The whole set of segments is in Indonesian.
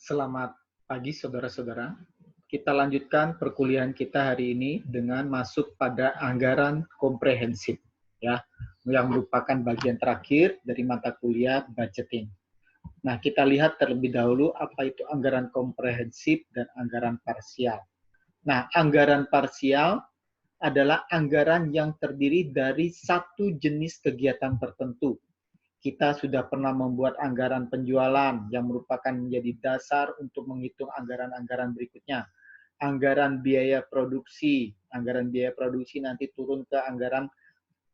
Selamat pagi saudara-saudara. Kita lanjutkan perkuliahan kita hari ini dengan masuk pada anggaran komprehensif ya, yang merupakan bagian terakhir dari mata kuliah budgeting. Nah, kita lihat terlebih dahulu apa itu anggaran komprehensif dan anggaran parsial. Nah, anggaran parsial adalah anggaran yang terdiri dari satu jenis kegiatan tertentu. Kita sudah pernah membuat anggaran penjualan yang merupakan menjadi dasar untuk menghitung anggaran-anggaran berikutnya. Anggaran biaya produksi. Anggaran biaya produksi nanti turun ke anggaran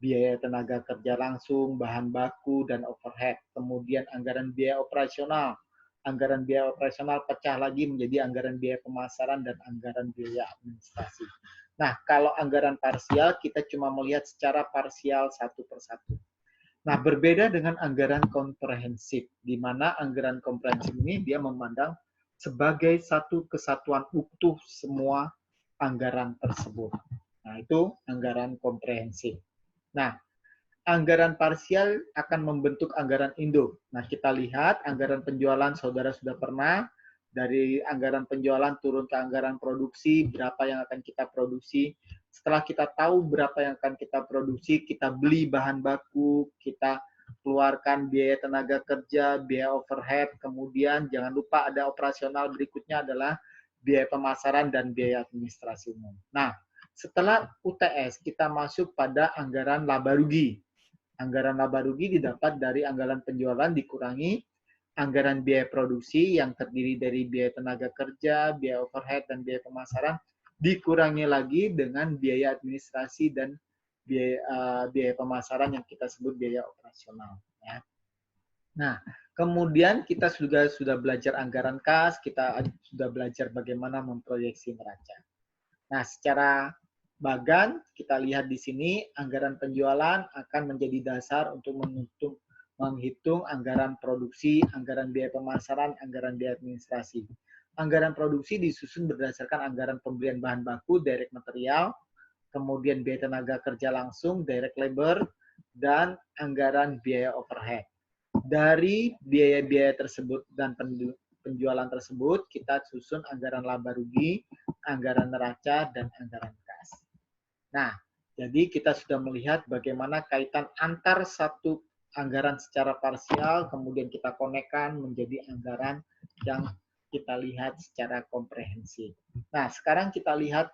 biaya tenaga kerja langsung, bahan baku, dan overhead. Kemudian anggaran biaya operasional. Anggaran biaya operasional pecah lagi menjadi anggaran biaya pemasaran dan anggaran biaya administrasi. Nah, kalau anggaran parsial, kita cuma melihat secara parsial satu persatu. Nah, berbeda dengan anggaran komprehensif, di mana anggaran komprehensif ini dia memandang sebagai satu kesatuan utuh semua anggaran tersebut. Nah, itu anggaran komprehensif. Nah, anggaran parsial akan membentuk anggaran induk. Nah, kita lihat anggaran penjualan saudara sudah pernah, dari anggaran penjualan turun ke anggaran produksi, berapa yang akan kita produksi. Setelah kita tahu berapa yang akan kita produksi, kita beli bahan baku, kita keluarkan biaya tenaga kerja, biaya overhead, kemudian jangan lupa ada operasional berikutnya adalah biaya pemasaran dan biaya administrasi umum. Nah, setelah UTS kita masuk pada anggaran laba rugi. Anggaran laba rugi didapat dari anggaran penjualan dikurangi anggaran biaya produksi yang terdiri dari biaya tenaga kerja, biaya overhead, dan biaya pemasaran, dikurangi lagi dengan biaya administrasi dan biaya pemasaran yang kita sebut biaya operasional. Ya. Nah, kemudian kita sudah belajar anggaran kas, kita sudah belajar bagaimana memproyeksi neraca. Nah, secara bagan kita lihat di sini anggaran penjualan akan menjadi dasar untuk menghitung anggaran produksi, anggaran biaya pemasaran, anggaran biaya administrasi. Anggaran produksi disusun berdasarkan anggaran pembelian bahan baku, direct material, kemudian biaya tenaga kerja langsung, direct labor, dan anggaran biaya overhead. Dari biaya-biaya tersebut dan penjualan tersebut, kita susun anggaran laba rugi, anggaran neraca, dan anggaran kas. Nah, jadi kita sudah melihat bagaimana kaitan antar satu anggaran secara parsial, kemudian kita konekkan menjadi anggaran yang kita lihat secara komprehensif. Nah, sekarang kita lihat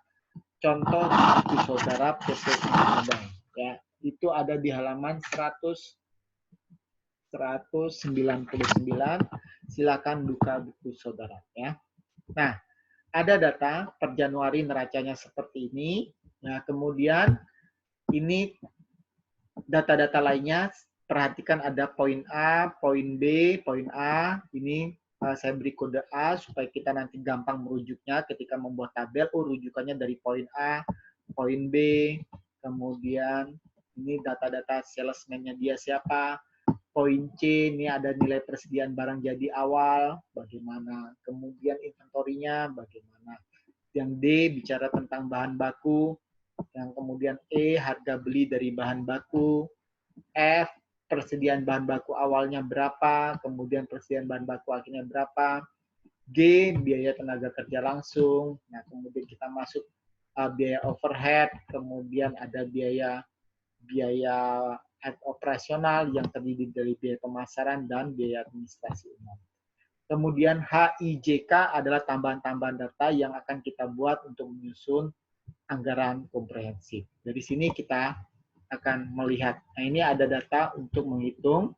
contoh buku saudara PT Undang. Ya, itu ada di halaman 199. Silakan buka buku saudara. Ya. Nah, ada data per Januari neracanya seperti ini. Nah, kemudian ini data-data lainnya, perhatikan ada poin A, poin B, poin A. Ini saya beri kode A supaya kita nanti gampang merujuknya ketika membuat tabel. Oh, rujukannya dari poin A, poin B, kemudian ini data-data salesman-nya dia siapa. Poin C, ini ada nilai persediaan barang jadi awal, bagaimana. Kemudian inventorinya, bagaimana. Yang D, bicara tentang bahan baku. Yang kemudian E, harga beli dari bahan baku. F, persediaan bahan baku awalnya berapa, kemudian persediaan bahan baku akhirnya berapa. G, biaya tenaga kerja langsung. Nah, kemudian kita masuk biaya overhead, kemudian ada biaya operasional yang terdiri dari biaya pemasaran dan biaya administrasi umum. Kemudian HIJK adalah tambahan-tambahan data yang akan kita buat untuk menyusun anggaran komprehensif. Dari sini kita akan melihat. Nah, ini ada data untuk menghitung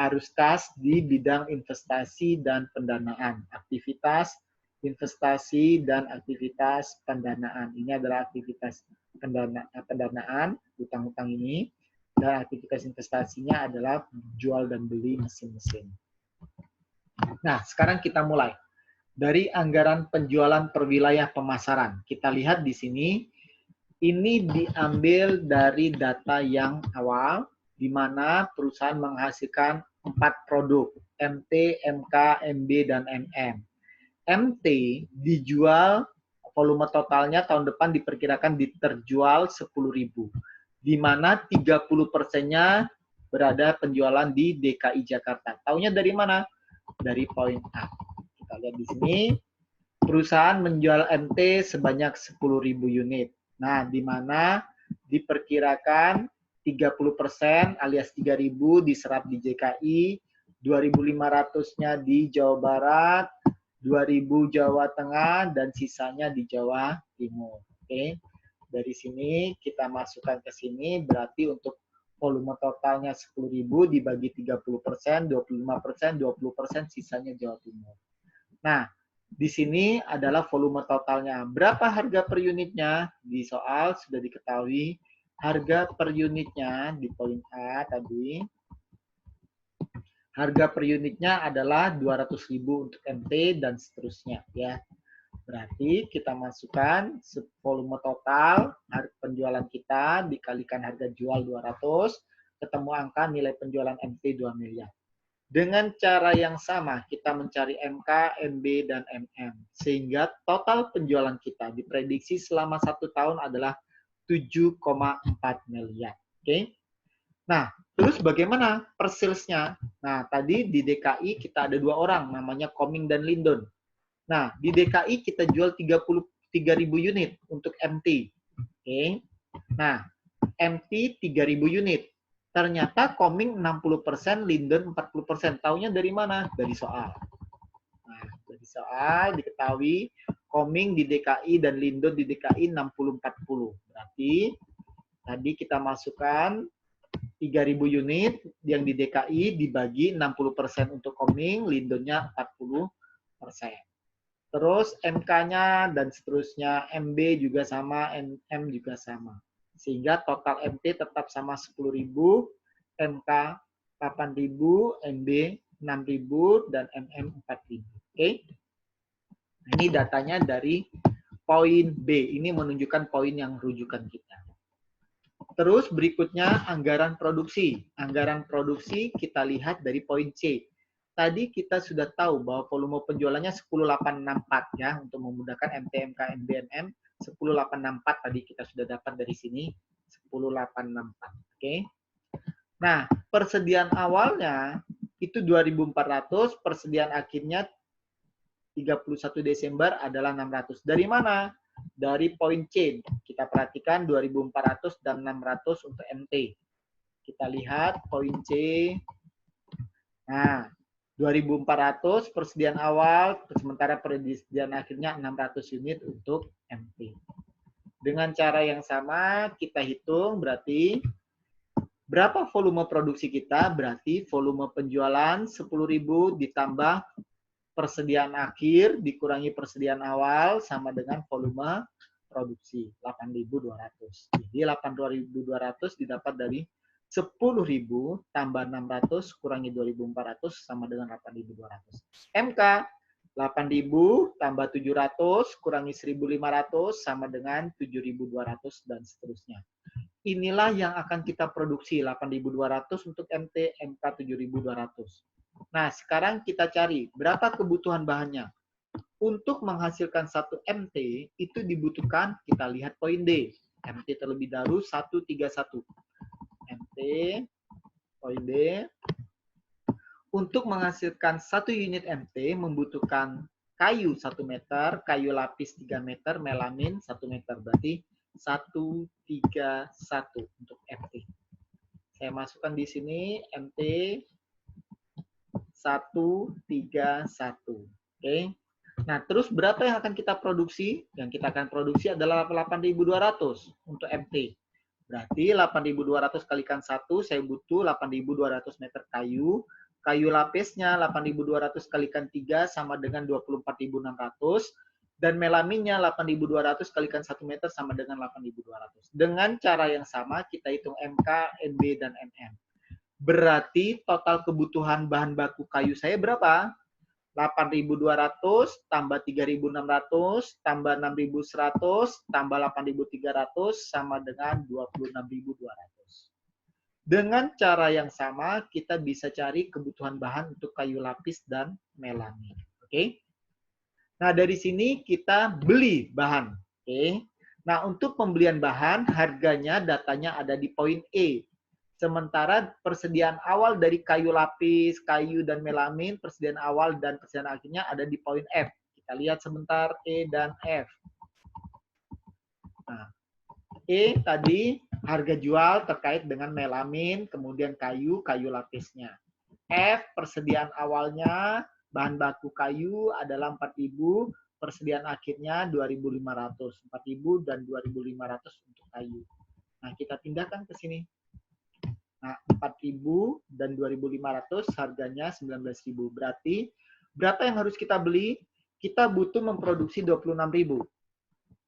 arus kas di bidang investasi dan pendanaan. Aktivitas investasi dan aktivitas pendanaan. Ini adalah aktivitas pendanaan, hutang-hutang ini. Dan aktivitas investasinya adalah jual dan beli mesin-mesin. Nah, sekarang kita mulai. Dari anggaran penjualan per wilayah pemasaran. Kita lihat di sini, ini diambil dari data yang awal, di mana perusahaan menghasilkan 4 produk, MT, MK, MB, dan MM. MT dijual, volume totalnya tahun depan diperkirakan terjual 10.000, di mana 30%-nya berada penjualan di DKI Jakarta. Tahunya dari mana? Dari poin A. Kita Kita lihat di sini, perusahaan menjual MT sebanyak 10.000 unit. Nah, di mana diperkirakan 30% alias 3.000 diserap di JKI, 2.500-nya di Jawa Barat, 2.000 Jawa Tengah, dan sisanya di Jawa Timur. Oke. Dari sini kita masukkan ke sini, berarti untuk volume totalnya 10.000 dibagi 30%, 25%, 20%, sisanya Jawa Timur. Nah, di sini adalah volume totalnya. Berapa harga per unitnya? Di soal sudah diketahui harga per unitnya di poin A tadi. Harga per unitnya adalah 200.000 untuk MT dan seterusnya ya. Berarti kita masukkan volume total penjualan kita dikalikan harga jual 200, ketemu angka nilai penjualan MT 2 miliar. Dengan cara yang sama kita mencari MK, MB, dan MM. Sehingga total penjualan kita diprediksi selama 1 tahun adalah 7,4 miliar. Oke. Nah, terus bagaimana persalesnya? Nah, tadi di DKI kita ada 2 orang namanya Koming dan Lindon. Nah, di DKI kita jual 33.000 unit untuk MT. Oke. Nah, MT 3.000 unit. Ternyata Koming 60%, Lindon 40%. Taunya dari mana? Dari soal. Nah, dari soal diketahui Koming di DKI dan Lindon di DKI 60-40. Berarti tadi kita masukkan 3.000 unit yang di DKI dibagi 60% untuk Koming, Lindonnya 40%. Terus MK-nya dan seterusnya, MB juga sama, MM juga sama. Sehingga total MT tetap sama 10.000, MK 8.000, MB 6.000, dan MM 4.000. Oke? Ini datanya dari poin B. Ini menunjukkan poin yang rujukan kita. Terus berikutnya anggaran produksi. Anggaran produksi kita lihat dari poin C. Tadi kita sudah tahu bahwa volume penjualannya 10.864 ya, untuk memudahkan MT, MK, MB, MM 10.864 tadi kita sudah dapat dari sini 10.864. Oke. Nah, persediaan awalnya itu 2.400, persediaan akhirnya 31 Desember adalah 600. Dari mana? Dari poin C. Kita perhatikan 2.400 dan 600 untuk MT. Kita lihat poin C. Nah, 2.400 persediaan awal, sementara persediaan akhirnya 600 unit untuk MT. Dengan cara yang sama, kita hitung berarti berapa volume produksi kita, berarti volume penjualan 10.000 ditambah persediaan akhir dikurangi persediaan awal sama dengan volume produksi 8.200. Jadi 8.200 didapat dari 10.000 tambah 600 kurangi 2.400 sama dengan 8.200. MK 8.000 tambah 700 kurangi 1.500 sama dengan 7.200 dan seterusnya. Inilah yang akan kita produksi 8.200 untuk MT, MK 7.200. Nah, sekarang kita cari berapa kebutuhan bahannya. Untuk menghasilkan satu MT itu dibutuhkan, kita lihat poin D. MT terlebih dahulu 131. MT, poin D. Untuk menghasilkan 1 unit MT membutuhkan kayu 1 meter, kayu lapis 3 meter, melamin 1 meter. Berarti 131 untuk MT. Saya masukkan di sini MT 131. Oke. Nah, terus berapa yang akan kita produksi? Yang kita akan produksi adalah 8.200 untuk MT. Berarti 8.200 kalikan 1, saya butuh 8.200 meter kayu. Kayu lapisnya 8.200 kalikan 3 sama dengan 24.600. Dan melaminnya 8.200 kalikan 1 meter sama dengan 8.200. Dengan cara yang sama, kita hitung MK, MB, dan MM. Berarti total kebutuhan bahan baku kayu saya berapa? 8.200 tambah 3.600 tambah 6.100 tambah 8.300 sama dengan 26.200. Dengan cara yang sama kita bisa cari kebutuhan bahan untuk kayu lapis dan melamin. Oke? Nah, dari sini kita beli bahan. Oke? Nah, untuk pembelian bahan harganya datanya ada di poin E. Sementara persediaan awal dari kayu lapis, kayu dan melamin, persediaan awal dan persediaan akhirnya ada di poin F. Kita lihat sebentar E dan F. Nah, E tadi harga jual terkait dengan melamin, kemudian kayu, kayu lapisnya. F persediaan awalnya bahan baku kayu adalah 4.000, persediaan akhirnya 2.500, 4.000 dan 2.500 untuk kayu. Nah, kita pindahkan ke sini. Nah, 4.000 dan 2.500 harganya 19.000. Berarti berapa yang harus kita beli? Kita butuh memproduksi 26.000.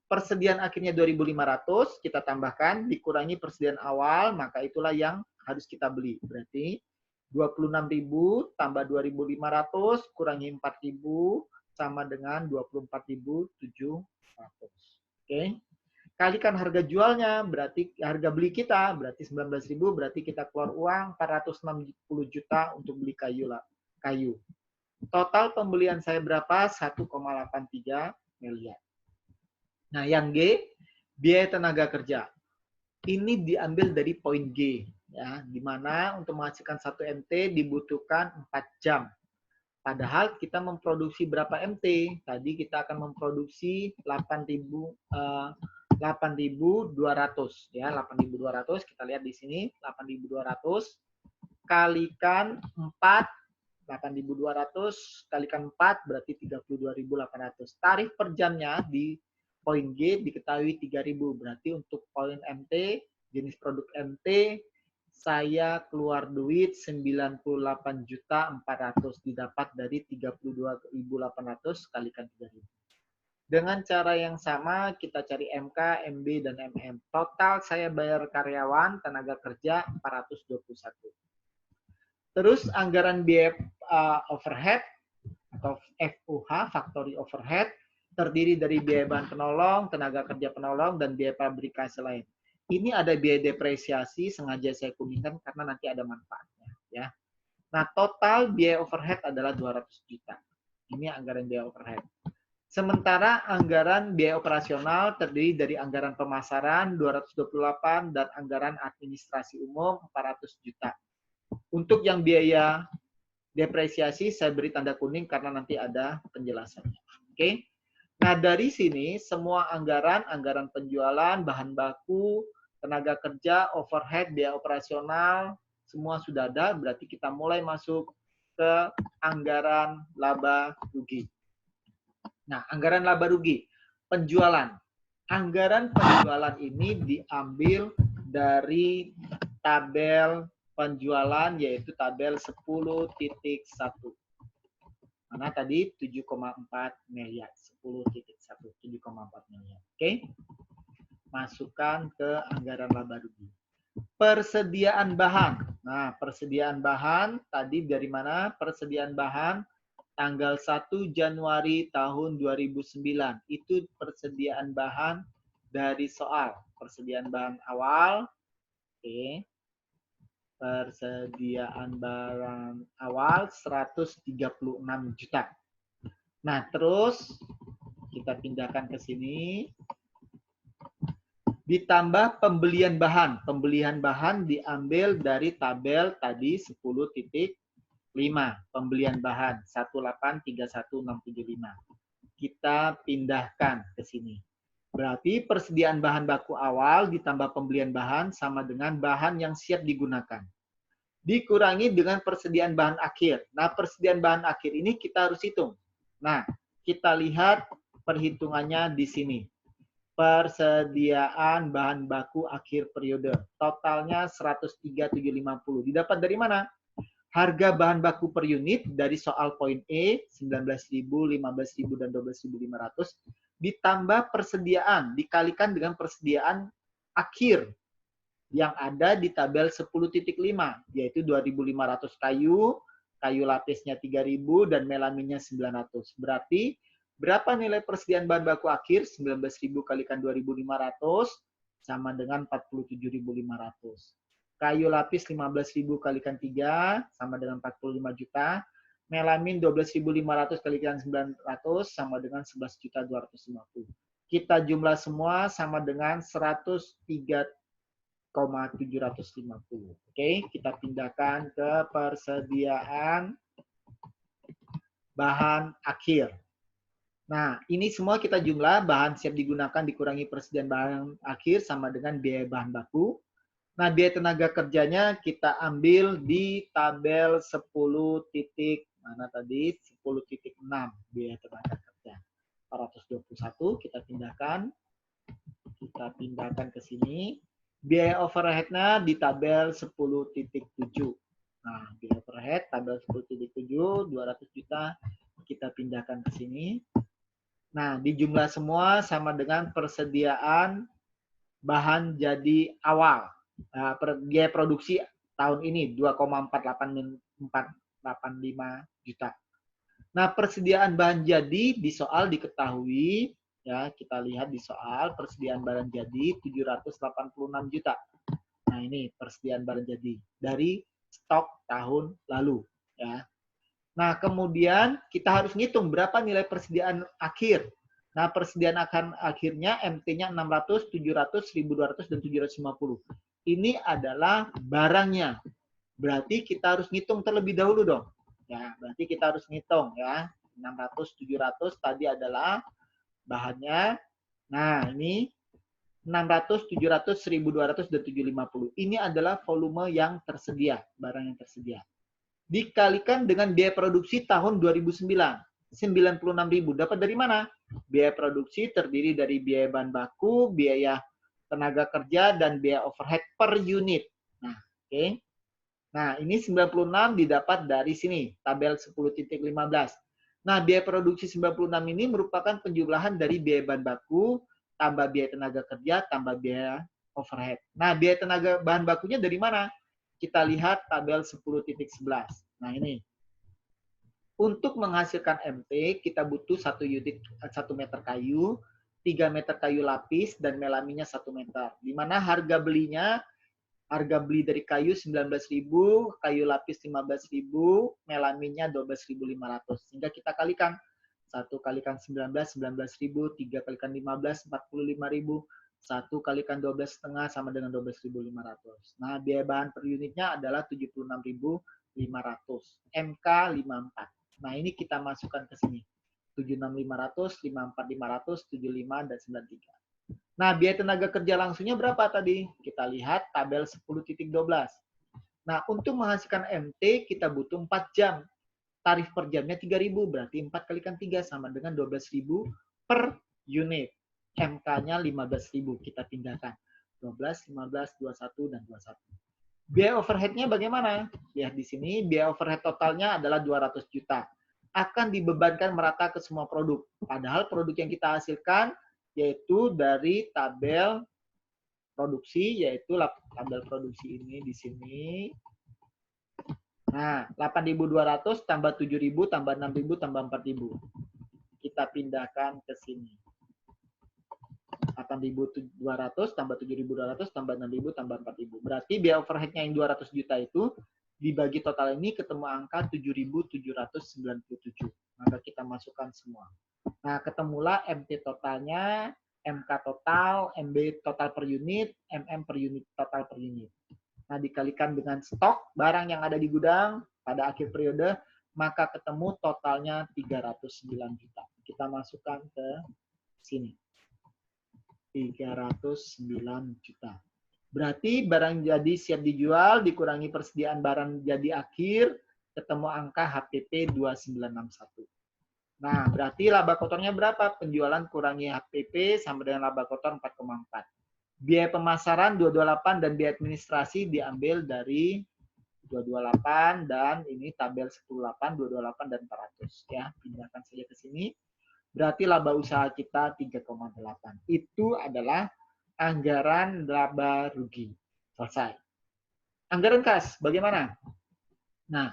Persediaan akhirnya 2.500, kita tambahkan, dikurangi persediaan awal, maka itulah yang harus kita beli. Berarti 26.000 tambah 2.500 kurangi 4.000 sama dengan 24.700. Oke. Kalikan harga jualnya, berarti harga beli kita, berarti 19.000, berarti kita keluar uang 460 juta untuk beli kayu. Total pembelian saya berapa? 1,83 miliar. Nah, yang G, biaya tenaga kerja. Ini diambil dari poin G, ya, di mana untuk menghasilkan 1 MT dibutuhkan 4 jam. Padahal kita memproduksi berapa MT? Tadi kita akan memproduksi 8.200 ya, 8.200 kita lihat di sini 8.200 kalikan 4, 8.200 kalikan 4 berarti 32.800. Tarif per jamnya di poin G diketahui 3.000, berarti untuk poin MT jenis produk MT saya keluar duit 98.400 didapat dari 32.800 kalikan 3.000. Dengan cara yang sama kita cari MK, MB, dan MM. Total saya bayar karyawan tenaga kerja 421. Terus anggaran biaya overhead atau FOH, factory overhead, terdiri dari biaya bahan penolong, tenaga kerja penolong, dan biaya pabrikasi lain. Ini ada biaya depresiasi, sengaja saya kuningkan karena nanti ada manfaatnya. Ya. Nah, total biaya overhead adalah 200 juta. Ini anggaran biaya overhead. Sementara anggaran biaya operasional terdiri dari anggaran pemasaran 228 dan anggaran administrasi umum 400 juta. Untuk yang biaya depresiasi saya beri tanda kuning karena nanti ada penjelasannya. Oke. Nah, dari sini semua anggaran penjualan, bahan baku, tenaga kerja, overhead, biaya operasional, semua sudah ada, berarti kita mulai masuk ke anggaran laba rugi. Nah, anggaran laba rugi, penjualan. Anggaran penjualan ini diambil dari tabel penjualan, yaitu tabel 10.1. Mana tadi 7,4 miliar. 10.1, 7,4 miliar. Oke. Masukkan ke anggaran laba rugi. Persediaan bahan. Nah, persediaan bahan tadi dari mana? Persediaan bahan tanggal 1 Januari tahun 2009. Itu persediaan bahan dari soal. Persediaan bahan awal. Oke. Persediaan barang awal 136 juta. Nah, terus kita pindahkan ke sini. Ditambah pembelian bahan. Pembelian bahan diambil dari tabel tadi 10.5. Pembelian bahan 1831675. Kita pindahkan ke sini. Berarti persediaan bahan baku awal ditambah pembelian bahan sama dengan bahan yang siap digunakan. Dikurangi dengan persediaan bahan akhir. Nah, persediaan bahan akhir ini kita harus hitung. Nah, kita lihat perhitungannya di sini. Persediaan bahan baku akhir periode. Totalnya 103.750. Didapat dari mana? Harga bahan baku per unit dari soal poin E, 19.000, 15.000, dan 12.500. Ditambah persediaan, dikalikan dengan persediaan akhir yang ada di tabel 10.5, yaitu 2.500 kayu, kayu lapisnya 3.000, dan melaminnya 900. Berarti berapa nilai persediaan bahan baku akhir? 19.000 kalikan 2.500 sama dengan 47.500. Kayu lapis 15.000 kalikan 3 sama dengan 45 juta. Melamin 12.500 kalikan 900 sama dengan 11.250. Kita jumlah semua sama dengan 103.750 Oke, kita pindahkan ke persediaan bahan akhir. Nah, ini semua kita jumlah bahan siap digunakan dikurangi persediaan bahan akhir sama dengan biaya bahan baku. Nah, biaya tenaga kerjanya kita ambil di tabel 10 titik, mana tadi? 10.6 biaya tenaga kerja. 421 kita pindahkan ke sini. Biaya overhead-nya di tabel 10.7. Nah, biaya overhead tabel 10.7, 200 juta kita pindahkan ke sini. Nah, di jumlah semua sama dengan persediaan bahan jadi awal. Biaya produksi tahun ini 2,485 juta. Nah, persediaan bahan jadi di soal diketahui, ya kita lihat di soal persediaan bahan jadi 786 juta. Nah, ini persediaan bahan jadi dari stok tahun lalu, ya. Nah, kemudian kita harus ngitung berapa nilai persediaan akhir. Nah, persediaan akhirnya MT-nya 600, 700, 1200, dan 750. Ini adalah barangnya. Berarti kita harus ngitung terlebih dahulu dong. Ya, berarti kita harus ngitung ya. 600, 700 tadi adalah bahannya. Nah, ini 600, 700, 1200, dan 750. Ini adalah volume yang tersedia, barang yang tersedia. Dikalikan dengan biaya produksi tahun 2009, 96.000. Dapat dari mana? Biaya produksi terdiri dari biaya bahan baku, biaya tenaga kerja, dan biaya overhead per unit. Nah, oke. Nah, ini 96 didapat dari sini, tabel 10.15. Nah, biaya produksi 96 ini merupakan penjumlahan dari biaya bahan baku, tambah biaya tenaga kerja, tambah biaya overhead. Nah, biaya tenaga bahan bakunya dari mana? Kita lihat tabel 10.11. Nah, ini. Untuk menghasilkan MT, kita butuh 1 meter kayu, 3 meter kayu lapis, dan melaminnya 1 meter. Di mana harga beli dari kayu 19.000, kayu lapis 15.000, melaminnya 12.500. Sehingga kita kalikan 1 kalikan 19, 19.000, 3 kalikan 15, 45.000, 1 kalikan 12,5 sama dengan 12.500. Nah, biaya bahan per unitnya adalah 76.500. MK 54. Nah, ini kita masukkan ke sini. 76.500, 54.500, 75, dan 93. Nah, biaya tenaga kerja langsungnya berapa tadi? Kita lihat tabel 10.12. Nah, untuk menghasilkan MT kita butuh 4 jam. Tarif per jamnya 3.000, berarti 4 kalikan 3 sama dengan 12.000 per unit. MK-nya 15.000, kita pindahkan. 12, 15, 21, dan 21. Biaya overhead-nya bagaimana? Lihat di sini, biaya overhead totalnya adalah 200 juta. Akan dibebankan merata ke semua produk. Padahal produk yang kita hasilkan yaitu dari tabel produksi, yaitu tabel produksi ini di sini. Nah, 8.200 tambah 7.000 tambah 6.000 tambah 4.000. Kita pindahkan ke sini. 8.200 tambah 7.200 tambah 6.000 tambah 4.000. Berarti biaya overhead-nya yang 200 juta itu dibagi total ini ketemu angka 7.797. Maka kita masukkan semua. Nah, ketemulah MT totalnya, MK total, MB total per unit, MM per unit total per unit. Nah, dikalikan dengan stok barang yang ada di gudang pada akhir periode, maka ketemu totalnya 309 juta. Kita masukkan ke sini. 309 juta. Berarti barang jadi siap dijual dikurangi persediaan barang jadi akhir, ketemu angka HPP 2961. Nah, berarti laba kotornya berapa? Penjualan kurangi HPP sama dengan laba kotor 4,4. Biaya pemasaran 228 dan biaya administrasi diambil dari 228 dan ini tabel 108, 228 dan 400 ya. Pindahkan saja ke sini. Berarti laba usaha kita 3,8. Itu adalah anggaran laba rugi. Selesai. Anggaran kas bagaimana? Nah,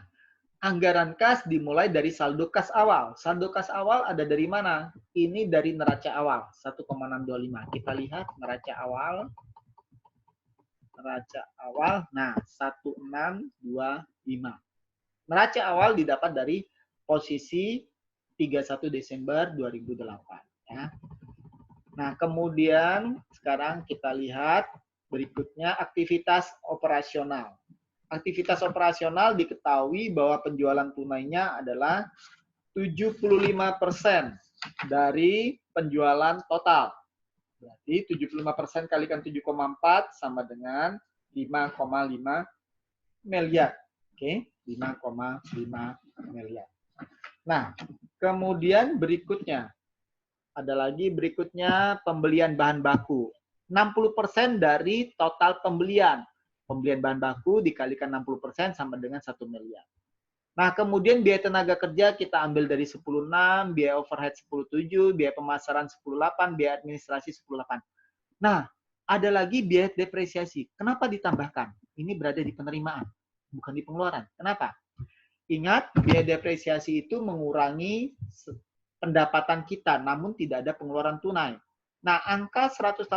anggaran kas dimulai dari saldo kas awal. Saldo kas awal ada dari mana? Ini dari neraca awal, 1,625. Kita lihat neraca awal. Neraca awal, nah 1625. Neraca awal didapat dari posisi 31 Desember 2008. Ya. Nah, kemudian sekarang kita lihat Berikutnya aktivitas operasional. Aktivitas operasional diketahui bahwa penjualan tunainya adalah 75% dari penjualan total. Berarti 75% kalikan 7,4 sama dengan 5,5 miliar. Oke, 5,5 miliar. Nah, kemudian berikutnya, ada lagi berikutnya pembelian bahan baku. 60% dari total pembelian. Pembelian bahan baku dikalikan 60% sama dengan 1 miliar. Nah, kemudian biaya tenaga kerja kita ambil dari 10,6, biaya overhead 10,7, biaya pemasaran 10,8, biaya administrasi 10,8. Nah, ada lagi biaya depresiasi. Kenapa ditambahkan? Ini berada di penerimaan, bukan di pengeluaran. Kenapa? Ingat, biaya depresiasi itu mengurangi pendapatan kita, namun tidak ada pengeluaran tunai. Nah, angka 180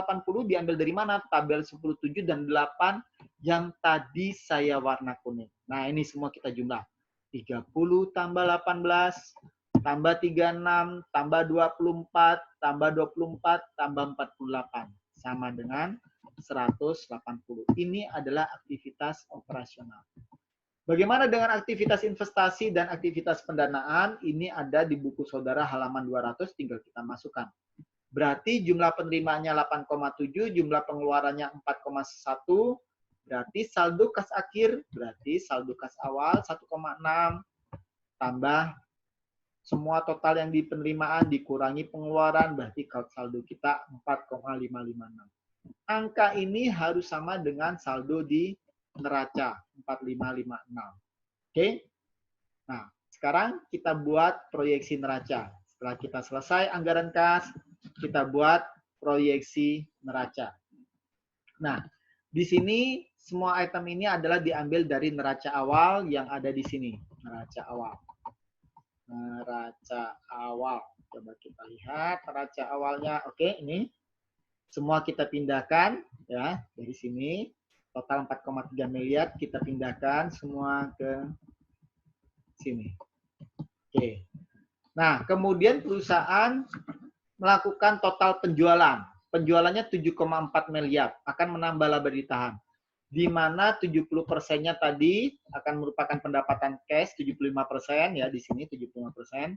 diambil dari mana? Tabel 10, 7, dan 8 yang tadi saya warna kuning. Nah, ini semua kita jumlah. 30 tambah 18, tambah 36, tambah 24, tambah 24, tambah 48. Sama dengan 180. Ini adalah aktivitas operasional. Bagaimana dengan aktivitas investasi dan aktivitas pendanaan? Ini ada di buku saudara halaman 200, tinggal kita masukkan. Berarti jumlah penerimaannya 8,7, jumlah pengeluarannya 4,1, berarti saldo kas akhir, berarti saldo kas awal 1,6, tambah semua total yang di penerimaan dikurangi pengeluaran, berarti saldo kita 4,556. Angka ini harus sama dengan saldo di neraca 4556. Oke? Nah, sekarang kita buat proyeksi neraca. Setelah kita selesai anggaran kas, kita buat proyeksi neraca. Nah, di sini semua item ini adalah diambil dari neraca awal yang ada di sini. Neraca awal. Neraca awal. Coba kita lihat neraca awalnya. Oke, ini semua kita pindahkan ya dari sini. Total 4,3 miliar kita pindahkan semua ke sini. Oke. Nah, kemudian perusahaan melakukan total penjualan. Penjualannya 7,4 miliar, akan menambah laba ditahan. Di mana 70%-nya tadi akan merupakan pendapatan cash, 75% ya, di sini 75%,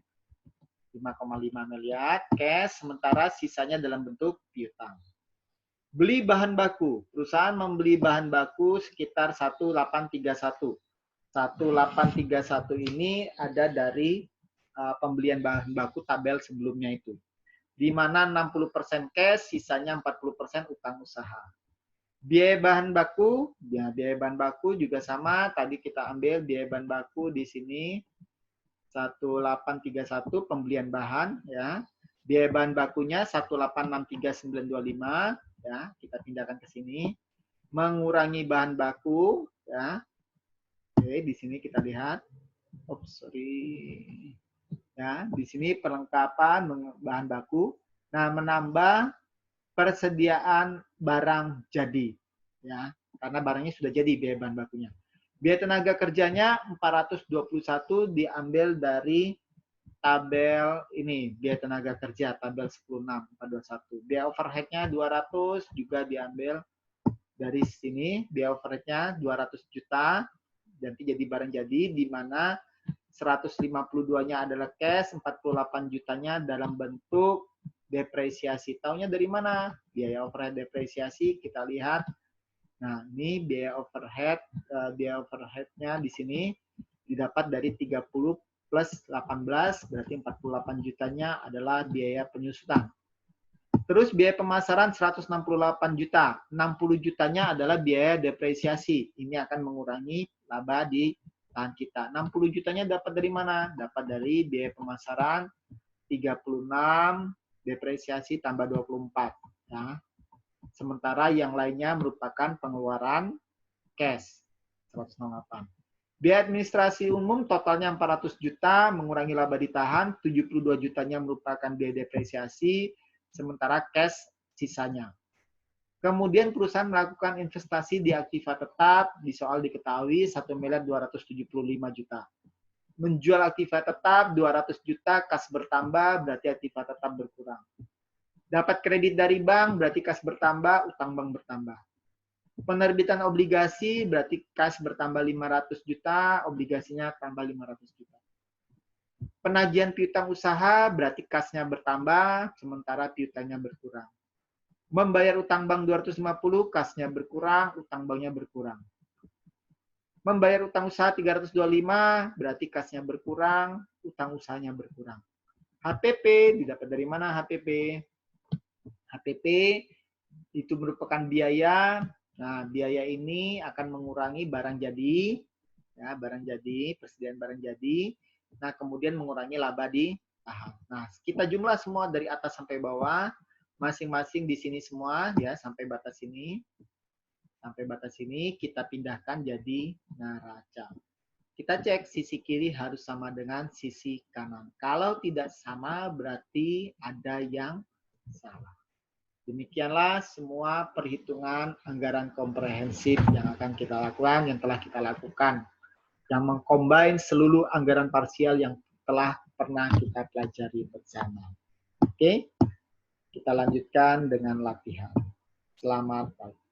5,5 miliar cash, sementara sisanya dalam bentuk piutang. Beli bahan baku. Perusahaan membeli bahan baku sekitar 1831. 1831 ini ada dari pembelian bahan baku tabel sebelumnya itu. Di mana 60% cash, sisanya 40% utang usaha. Biaya bahan baku, ya biaya bahan baku juga sama. Tadi kita ambil biaya bahan baku di sini 1831 pembelian bahan ya. Biaya bahan bakunya 1863925 ya, kita pindahkan ke sini. Mengurangi bahan baku ya. Oke, di sini kita lihat. Oops, sorry. Ya, di sini perlengkapan bahan baku. Nah, menambah persediaan barang jadi. Ya, karena barangnya sudah jadi biaya bahan bakunya. Biaya tenaga kerjanya 421 diambil dari tabel ini, biaya tenaga kerja, tabel 10.6, 421. Biaya overhead-nya 200 juga diambil dari sini, biaya overhead-nya 200 juta, nanti jadi barang jadi, di mana 152-nya adalah cash, 48 jutanya dalam bentuk depresiasi. Taunya dari mana? Biaya overhead depresiasi, kita lihat. Nah, ini biaya overhead-nya di sini didapat dari 30 plus 18, berarti 48 jutanya adalah biaya penyusutan. Terus biaya pemasaran 168 juta. 60 jutanya adalah biaya depresiasi. Ini akan mengurangi laba di tangan kita. 60 jutanya dapat dari mana? Dapat dari biaya pemasaran 36, depresiasi tambah 24. Ya. Sementara yang lainnya merupakan pengeluaran cash. 108. Biaya administrasi umum totalnya 400 juta, mengurangi laba ditahan, 72 jutanya merupakan biaya depresiasi, sementara cash sisanya. Kemudian perusahaan melakukan investasi di aktiva tetap, di soal diketahui 1.275 juta. Menjual aktiva tetap 200 juta, kas bertambah, berarti aktiva tetap berkurang. Dapat kredit dari bank, berarti kas bertambah, utang bank bertambah. Penerbitan obligasi berarti kas bertambah 500 juta, obligasinya tambah 500 juta. Penagihan piutang usaha berarti kasnya bertambah, sementara piutangnya berkurang. Membayar utang bank 250, kasnya berkurang, utang banknya berkurang. Membayar utang usaha 325, berarti kasnya berkurang, utang usahanya berkurang. HPP, didapat dari mana HPP? HPP itu merupakan biaya. Nah, biaya ini akan mengurangi barang jadi, ya, barang jadi, persediaan barang jadi. Nah, kemudian mengurangi laba di tahap. Nah, kita jumlah semua dari atas sampai bawah, masing-masing di sini semua, ya, sampai batas ini. Sampai batas ini kita pindahkan jadi neraca. Kita cek sisi kiri harus sama dengan sisi kanan. Kalau tidak sama, berarti ada yang salah. Demikianlah semua perhitungan anggaran komprehensif yang akan kita lakukan, yang telah kita lakukan. Yang mengcombine seluruh anggaran parsial yang telah pernah kita pelajari bersama. Oke, kita lanjutkan dengan latihan. Selamat pagi.